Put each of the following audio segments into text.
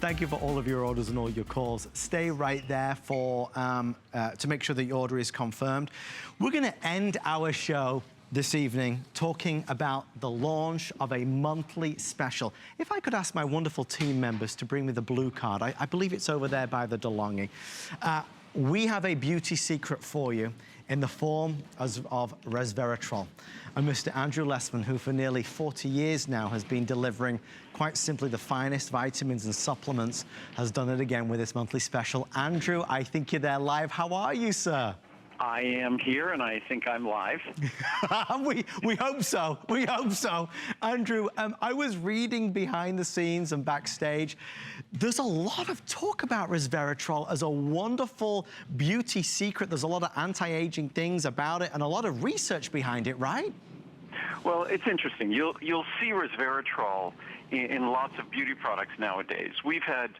Thank you for all of your orders and all your calls. Stay right there for to make sure that your order is confirmed. We're going to end our show this evening talking about the launch of a monthly special. If I could ask my wonderful team members to bring me the blue card. I believe it's over there by the DeLonghi. We have a beauty secret for you in the form of resveratrol. And Mr. Andrew Lessman, who for nearly 40 years now has been delivering quite simply the finest vitamins and supplements, has done it again with this monthly special. Andrew, I think you're there live. How are you, sir? I am here, and I think I'm live. we hope so. We hope so. Andrew, I was reading behind the scenes and backstage. There's a lot of talk about resveratrol as a wonderful beauty secret. There's a lot of anti-aging things about it and a lot of research behind it, right? Well, it's interesting. You'll see resveratrol in lots of beauty products nowadays. We've had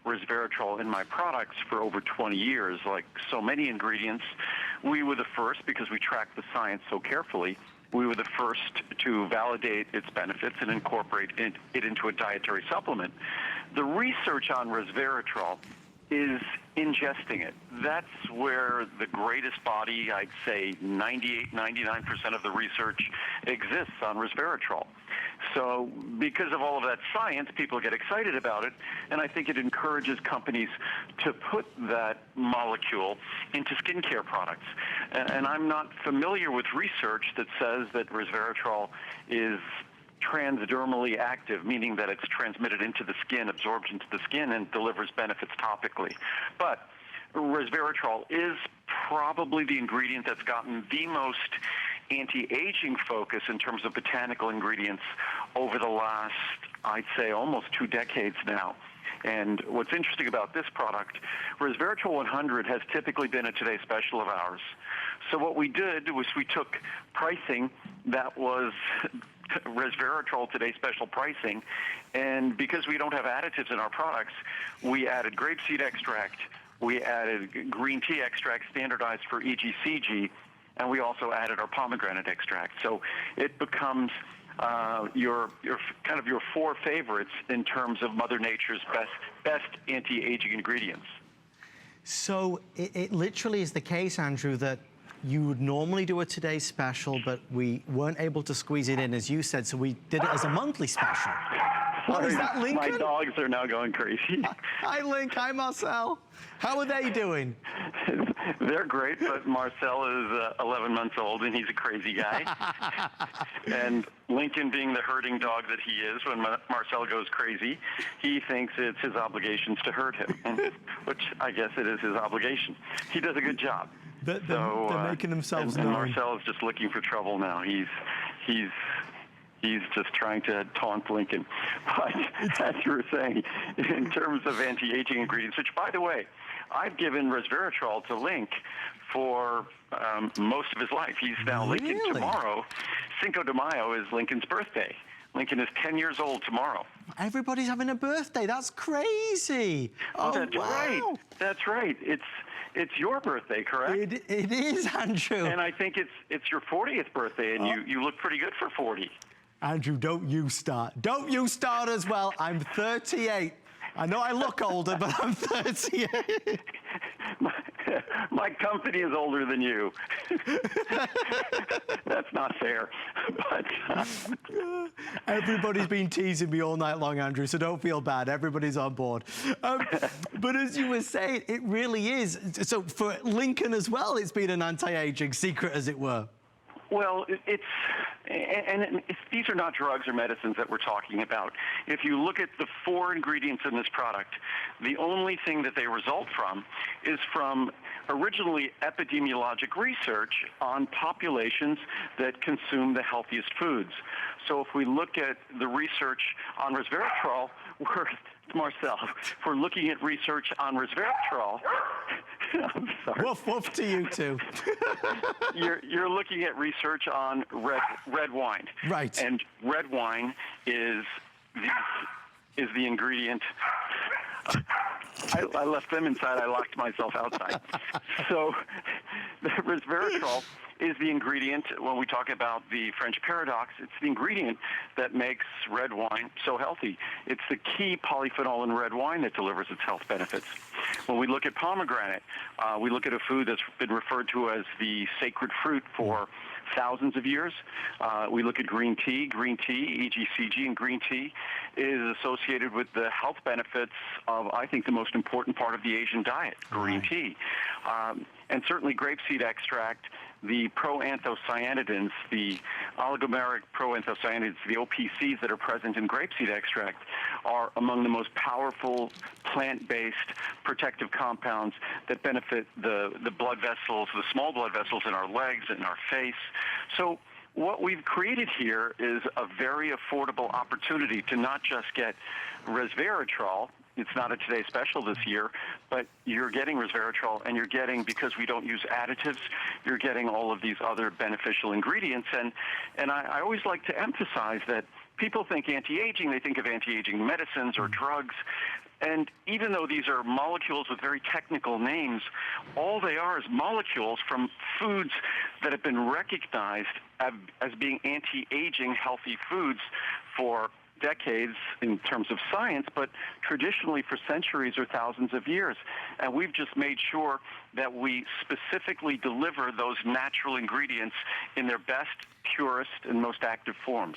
resveratrol in my products for over 20 years, like so many ingredients. We were the first, because we tracked the science so carefully, we were the first to validate its benefits and incorporate it into a dietary supplement. The research on resveratrol is ingesting it. That's where the greatest body, I'd say 98, 99% of the research exists on resveratrol. So because of all of that science, people get excited about it, and I think it encourages companies to put that molecule into skincare products. And I'm not familiar with research that says that resveratrol is transdermally active, meaning that it's transmitted into the skin, absorbed into the skin, and delivers benefits topically. But resveratrol is probably the ingredient that's gotten the most anti-aging focus in terms of botanical ingredients over the last, I'd say, almost 2 decades now. And what's interesting about this product, Resveratrol 100 has typically been a Today Special of ours. So what we did was we took pricing that was Resveratrol Today Special pricing, and because we don't have additives in our products, we added grape seed extract, we added green tea extract standardized for EGCG, and we also added our pomegranate extract. So it becomes your kind of your 4 favorites in terms of Mother Nature's best anti-aging ingredients. So it literally is the case, Andrew, that you would normally do a Today Special, but we weren't able to squeeze it in, as you said, so we did it as a monthly special. What is that, Lincoln? My dogs are now going crazy. Hi, Link. Hi, Marcel. How are they doing? They're great, but Marcel is 11 months old, and he's a crazy guy. And Lincoln, being the herding dog that he is, when Marcel goes crazy, he thinks it's his obligations to herd him, which I guess it is his obligation. He does a good job. They're making themselves known. And Marcel is just looking for trouble now. He's just trying to taunt Lincoln. But as you were saying, in terms of anti-aging ingredients, which, by the way, I've given resveratrol to Link for most of his life. He's now Lincoln tomorrow. Cinco de Mayo is Lincoln's birthday. Lincoln is 10 years old tomorrow. Everybody's having a birthday. That's crazy. Oh, that's right. That's right. It's your birthday, correct? It is, Andrew. And I think it's your 40th birthday, and you look pretty good for 40. Andrew, don't you start. Don't you start as well. I'm 38. I know I look older, but I'm 38. My company is older than you. That's not fair. But everybody's been teasing me all night long, Andrew, so don't feel bad. Everybody's on board. But as you were saying, it really is. So for Lincoln as well, it's been an anti-aging secret, as it were. Well, these are not drugs or medicines that we're talking about. If you look at the 4 ingredients in this product, the only thing that they result from is from originally epidemiologic research on populations that consume the healthiest foods. So if we look at the research on resveratrol, Marcel, if we're looking at research on resveratrol, I'm sorry. Woof, woof to you too. You're looking at research on red wine. Right. And red wine is the ingredient. I left them inside. I locked myself outside. So the resveratrol is the ingredient, when we talk about the French paradox, it's the ingredient that makes red wine so healthy. It's the key polyphenol in red wine that delivers its health benefits. When we look at pomegranate, we look at a food that's been referred to as the sacred fruit for thousands of years. We look at green tea. Green tea, EGCG in green tea, is associated with the health benefits of, I think, the most important part of the Asian diet, green tea. And certainly grapeseed extract, the proanthocyanidins, the oligomeric proanthocyanidins, the OPCs that are present in grapeseed extract are among the most powerful plant-based protective compounds that benefit the blood vessels, the small blood vessels in our legs and our face. So what we've created here is a very affordable opportunity to not just get resveratrol. It's not a Today Special this year, but you're getting resveratrol, and you're getting, because we don't use additives, you're getting all of these other beneficial ingredients. And I always like to emphasize that people think anti-aging, they think of anti-aging medicines or drugs. And even though these are molecules with very technical names, all they are is molecules from foods that have been recognized as being anti-aging healthy foods for decades in terms of science, but traditionally for centuries or thousands of years. And we've just made sure that we specifically deliver those natural ingredients in their best, purest, and most active forms.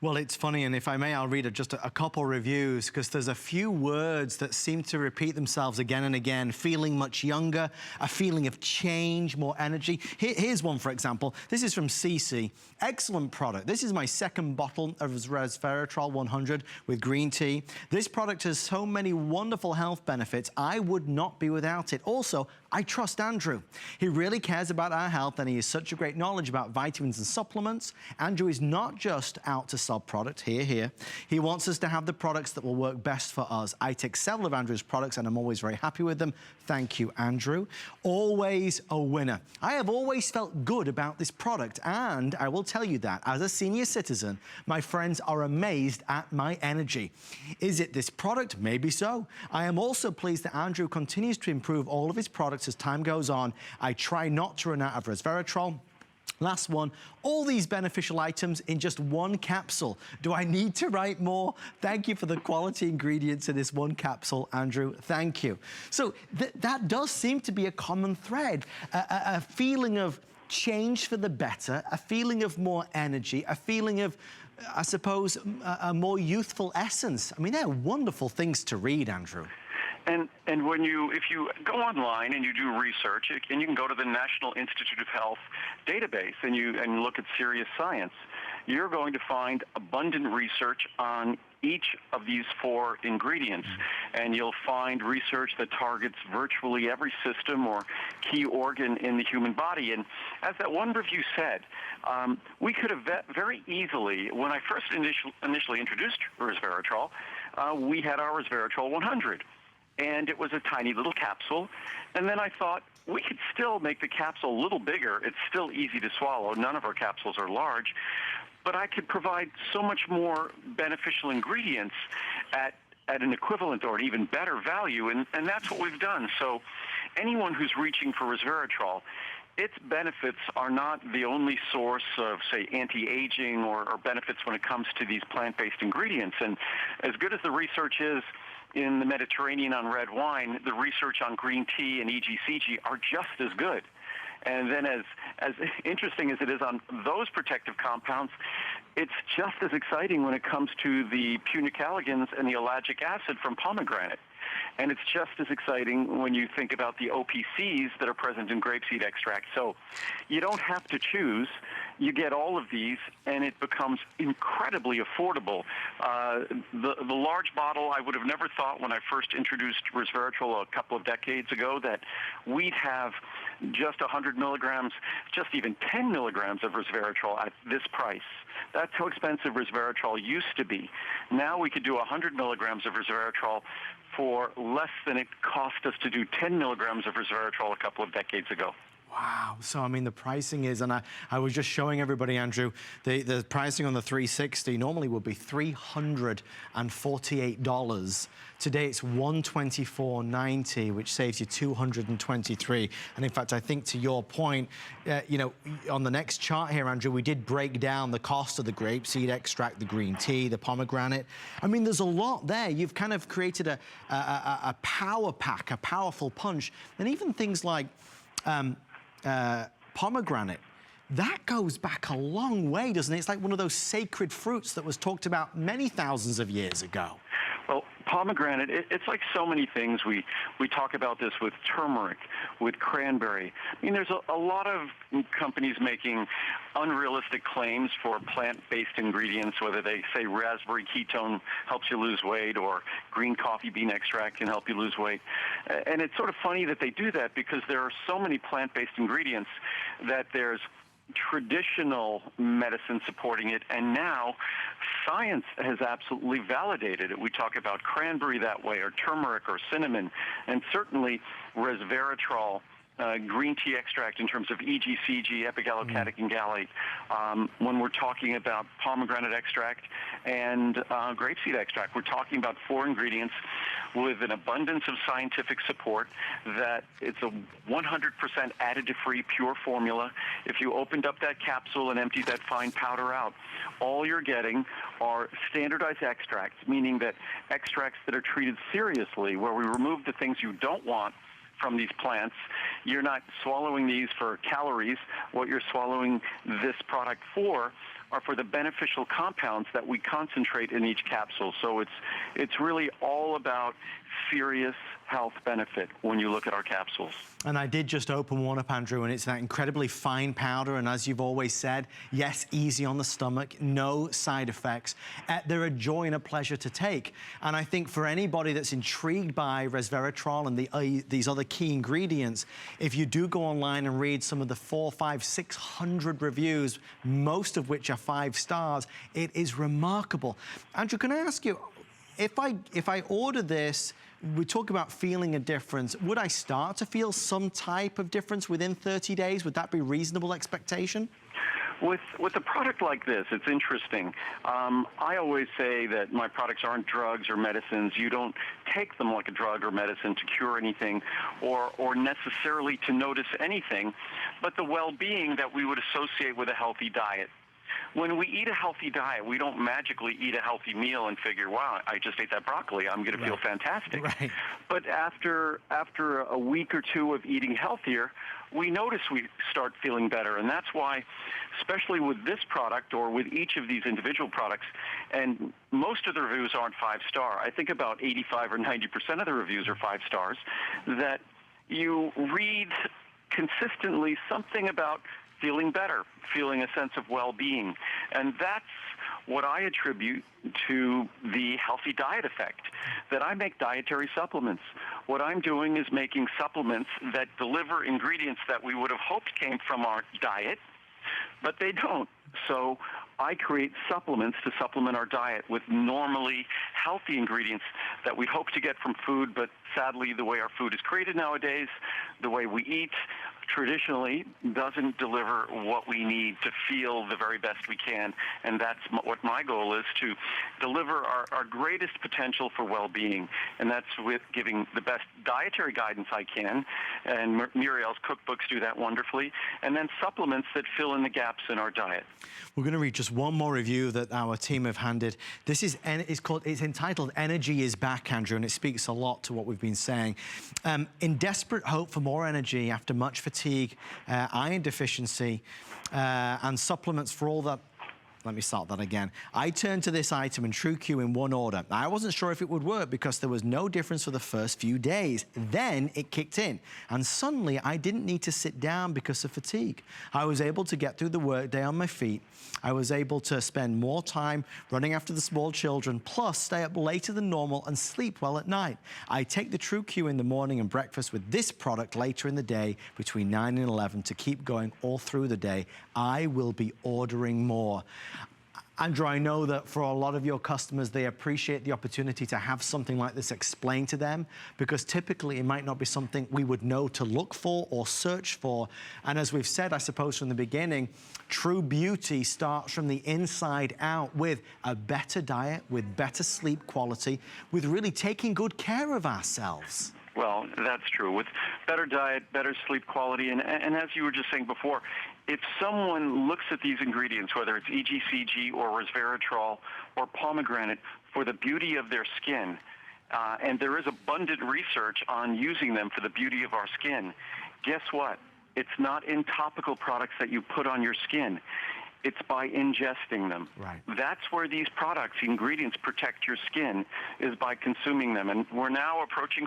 Well, it's funny, and if I may, I'll read just a couple reviews, because there's a few words that seem to repeat themselves again and again. Feeling much younger, a feeling of change, more energy. Here's one, for example. This is from CC. Excellent product. This is my second bottle of Resveratrol 100 with green tea. This product has so many wonderful health benefits. I would not be without it. Also, I trust Andrew. He really cares about our health, and he has such a great knowledge about vitamins and supplements. Andrew is not just out to sell product, here. He wants us to have the products that will work best for us. I take several of Andrew's products, and I'm always very happy with them. Thank you, Andrew. Always a winner. I have always felt good about this product, and I will tell you that as a senior citizen, my friends are amazed at my energy. Is it this product? Maybe so. I am also pleased that Andrew continues to improve all of his products as time goes on. I try not to run out of resveratrol. Last one, all these beneficial items in just one capsule. Do I need to write more? Thank you for the quality ingredients in this one capsule, Andrew. Thank you. So that does seem to be a common thread, a feeling of change for the better, a feeling of more energy, a feeling of, I suppose, a more youthful essence. I mean, they're wonderful things to read, Andrew. And if you go online and you do research, and you can go to the National Institute of Health database and look at serious science, you're going to find abundant research on each of these 4 ingredients. And you'll find research that targets virtually every system or key organ in the human body. And as that one review said, we could have very easily, when I first initially introduced resveratrol, we had our resveratrol 100. And it was a tiny little capsule. And then I thought, we could still make the capsule a little bigger. It's still easy to swallow. None of our capsules are large. But I could provide so much more beneficial ingredients at an equivalent or an even better value. And that's what we've done. So anyone who's reaching for resveratrol, its benefits are not the only source of, say, anti-aging or benefits when it comes to these plant-based ingredients. And as good as the research is in the Mediterranean on red wine, the research on green tea and EGCG are just as good. And then as interesting as it is on those protective compounds, it's just as exciting when it comes to the punicalagins and the ellagic acid from pomegranate. And it's just as exciting when you think about the OPCs that are present in grapeseed extract. So you don't have to choose. You get all of these, and it becomes incredibly affordable. The large bottle, I would have never thought when I first introduced resveratrol a couple of decades ago that we'd have just 100 milligrams, just even 10 milligrams of resveratrol at this price. That's how expensive resveratrol used to be. Now we could do 100 milligrams of resveratrol for less than it cost us to do 10 milligrams of resveratrol a couple of decades ago. Wow. So, I mean, the pricing is, and I was just showing everybody, Andrew, the pricing on the 360 normally would be $348. Today, it's $124.90, which saves you $223. And in fact, I think to your point, you know, on the next chart here, Andrew, we did break down the cost of the grape seed extract, the green tea, the pomegranate. I mean, there's a lot there. You've kind of created a power pack, a powerful punch. And even things like pomegranate, that goes back a long way, doesn't it? It's like one of those sacred fruits that was talked about many thousands of years ago. Well, pomegranate, it's like so many things. We talk about this with turmeric, with cranberry. I mean, there's a lot of companies making unrealistic claims for plant-based ingredients, whether they say raspberry ketone helps you lose weight or green coffee bean extract can help you lose weight. And it's sort of funny that they do that because there are so many plant-based ingredients that there's traditional medicine supporting it, and now science has absolutely validated it. We talk about cranberry that way, or turmeric, or cinnamon, and certainly resveratrol, green tea extract in terms of EGCG, epigallocatechin gallate. When we're talking about pomegranate extract and grapeseed extract, we're talking about 4 ingredients with an abundance of scientific support that it's a 100% additive-free, pure formula. If you opened up that capsule and emptied that fine powder out, all you're getting are standardized extracts, meaning that extracts that are treated seriously, where we remove the things you don't want from these plants. You're not swallowing these for calories. What you're swallowing this product for are for the beneficial compounds that we concentrate in each capsule. So it's really all about serious health benefit when you look at our capsules. And I did just open one up, Andrew, and it's that incredibly fine powder. And as you've always said, yes, easy on the stomach, no side effects. They're a joy and a pleasure to take. And I think for anybody that's intrigued by resveratrol and these other key ingredients, if you do go online and read some of the 400, 500, 600 reviews, most of which are 5 stars, it is remarkable. Andrew, can I ask you, if I order this, we talk about feeling a difference. Would I start to feel some type of difference within 30 days? Would that be reasonable expectation? With a product like this, it's interesting. I always say that my products aren't drugs or medicines. You don't take them like a drug or medicine to cure anything or necessarily to notice anything, but the well-being that we would associate with a healthy diet. When we eat a healthy diet, we don't magically eat a healthy meal and figure, wow, I just ate that broccoli, I'm going to feel fantastic. Right. But after a week or 2 of eating healthier, we notice we start feeling better. And that's why, especially with this product or with each of these individual products, and most of the reviews aren't 5-star. I think about 85 or 90% of the reviews are 5 stars, that you read consistently something about feeling better, feeling a sense of well-being. And that's what I attribute to the healthy diet effect, that I make dietary supplements. What I'm doing is making supplements that deliver ingredients that we would have hoped came from our diet, but they don't. So I create supplements to supplement our diet with normally healthy ingredients that we hope to get from food, but sadly the way our food is created nowadays, the way we eat traditionally doesn't deliver what we need to feel the very best we can. And that's what my goal is, to deliver our greatest potential for well-being. And that's with giving the best dietary guidance I can. And Muriel's cookbooks do that wonderfully. And then supplements that fill in the gaps in our diet. We're going to read just one more review that our team have handed. This is it's entitled "Energy is Back," Andrew, and it speaks a lot to what we've been saying. In desperate hope for more energy after much fatigue, iron deficiency, and supplements for all that. Let me start that again. I turned to this item in TrueQ in one order. I wasn't sure if it would work because there was no difference for the first few days. Then it kicked in, and suddenly I didn't need to sit down because of fatigue. I was able to get through the workday on my feet. I was able to spend more time running after the small children, plus stay up later than normal and sleep well at night. I take the TrueQ in the morning and breakfast with this product later in the day between 9 and 11 to keep going all through the day. I will be ordering more. Andrew, I know that for a lot of your customers, they appreciate the opportunity to have something like this explained to them, because typically it might not be something we would know to look for or search for. And as we've said, I suppose from the beginning, true beauty starts from the inside out with a better diet, with better sleep quality, with really taking good care of ourselves. Well, that's true. With better diet, better sleep quality, and as you were just saying before, if someone looks at these ingredients, whether it's EGCG or resveratrol or pomegranate, for the beauty of their skin, and there is abundant research on using them for the beauty of our skin, guess what? It's not in topical products that you put on your skin. It's by ingesting them. Right. That's where these products, ingredients, protect your skin, is by consuming them. And we're now approaching